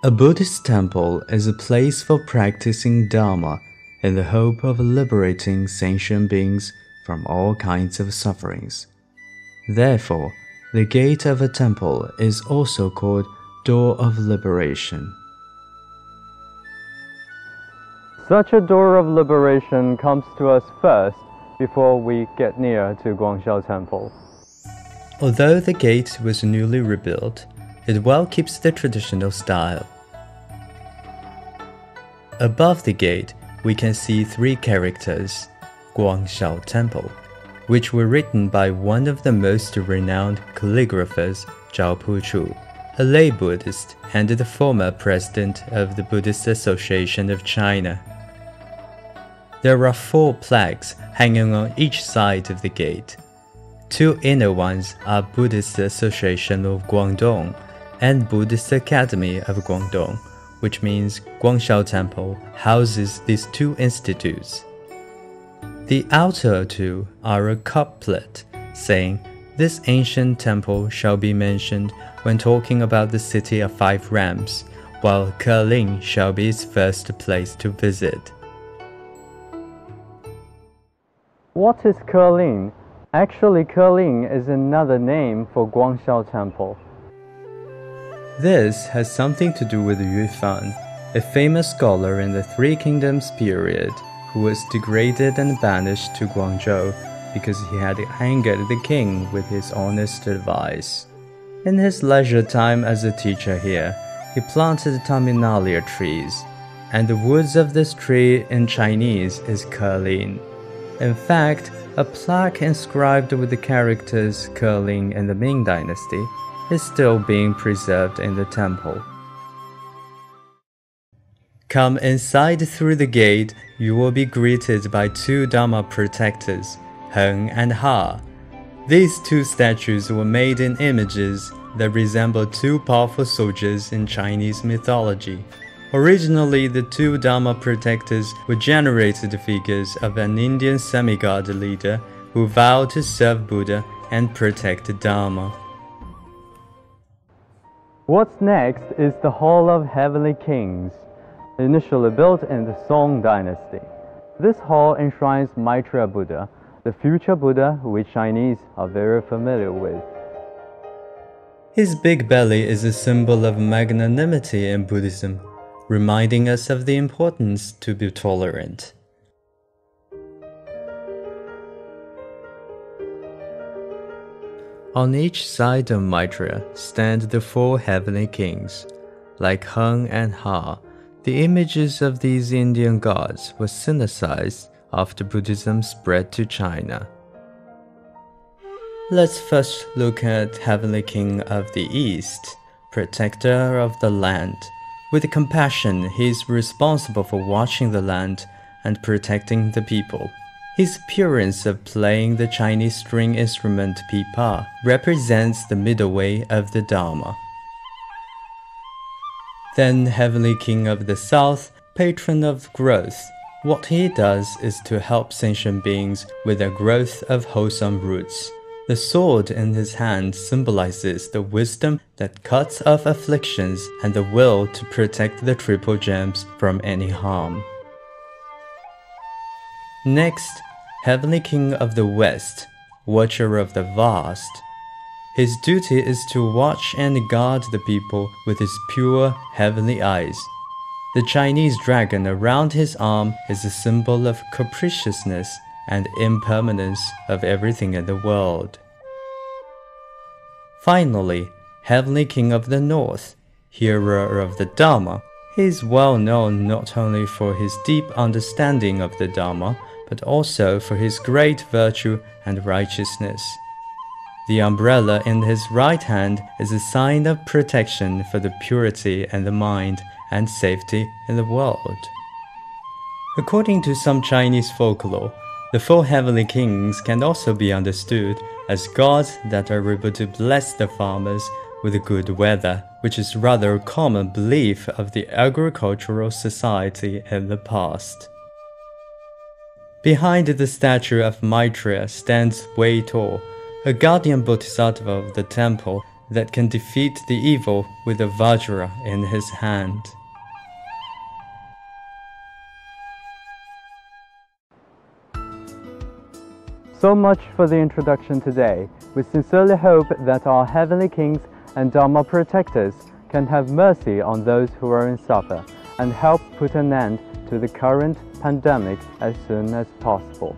A Buddhist temple is a place for practicing Dharma in the hope of liberating sentient beings from all kinds of sufferings. Therefore, the gate of a temple is also called Door of Liberation. Such a door of liberation comes to us first before we get near to Guangxiao Temple. Although the gate was newly rebuilt, it well keeps the traditional style. Above the gate, we can see 3 characters, Guangxiao Temple, which were written by one of the most renowned calligraphers, Zhao Puchu, a lay Buddhist and the former president of the Buddhist Association of China. There are 4 plaques hanging on each side of the gate. 2 inner ones are Buddhist Association of Guangdong and Buddhist Academy of Guangdong, which means Guangxiao Temple houses these 2 institutes. The outer 2 are a couplet saying, "This ancient temple shall be mentioned when talking about the city of 5 realms, while Keling shall be its first place to visit." What is Keling? Actually, Keling is another name for Guangxiao Temple. This has something to do with Yu Fan, a famous scholar in the Three Kingdoms period who was degraded and banished to Guangzhou because he had angered the king with his honest advice. In his leisure time as a teacher here, he planted terminalia trees, and the woods of this tree in Chinese is Keling. In fact, a plaque inscribed with the characters Keling in the Ming Dynasty is still being preserved in the temple. Come inside through the gate, you will be greeted by 2 Dharma protectors, Heng and Ha. These 2 statues were made in images that resemble 2 powerful soldiers in Chinese mythology. Originally, the 2 Dharma protectors were generated figures of an Indian semi-god leader who vowed to serve Buddha and protect Dharma. What's next is the Hall of Heavenly Kings, initially built in the Song Dynasty. This hall enshrines Maitreya Buddha, the future Buddha which Chinese are very familiar with. His big belly is a symbol of magnanimity in Buddhism, reminding us of the importance to be tolerant. On each side of Maitreya stand the 4 heavenly kings. Like Heng and Ha, the images of these Indian gods were synthesized after Buddhism spread to China. Let's first look at Heavenly King of the East, protector of the land. With compassion, he is responsible for watching the land and protecting the people. His appearance of playing the Chinese string instrument pipa represents the middle way of the Dharma. Then Heavenly King of the South, patron of growth. What he does is to help sentient beings with the growth of wholesome roots. The sword in his hand symbolizes the wisdom that cuts off afflictions and the will to protect the triple gems from any harm. Next, Heavenly King of the West, watcher of the vast. His duty is to watch and guard the people with his pure heavenly eyes. The Chinese dragon around his arm is a symbol of capriciousness and impermanence of everything in the world. Finally, Heavenly King of the North, hearer of the Dharma. He is well known not only for his deep understanding of the Dharma, but also for his great virtue and righteousness. The umbrella in his right hand is a sign of protection for the purity in the mind and safety in the world. According to some Chinese folklore, the 4 heavenly kings can also be understood as gods that are able to bless the farmers with good weather, which is rather a common belief of the agricultural society in the past. Behind the statue of Maitreya stands Wei To, a guardian bodhisattva of the temple that can defeat the evil with a vajra in his hand. So much for the introduction today. We sincerely hope that our heavenly kings and Dharma protectors can have mercy on those who are in suffer and help put an end to the current pandemic as soon as possible.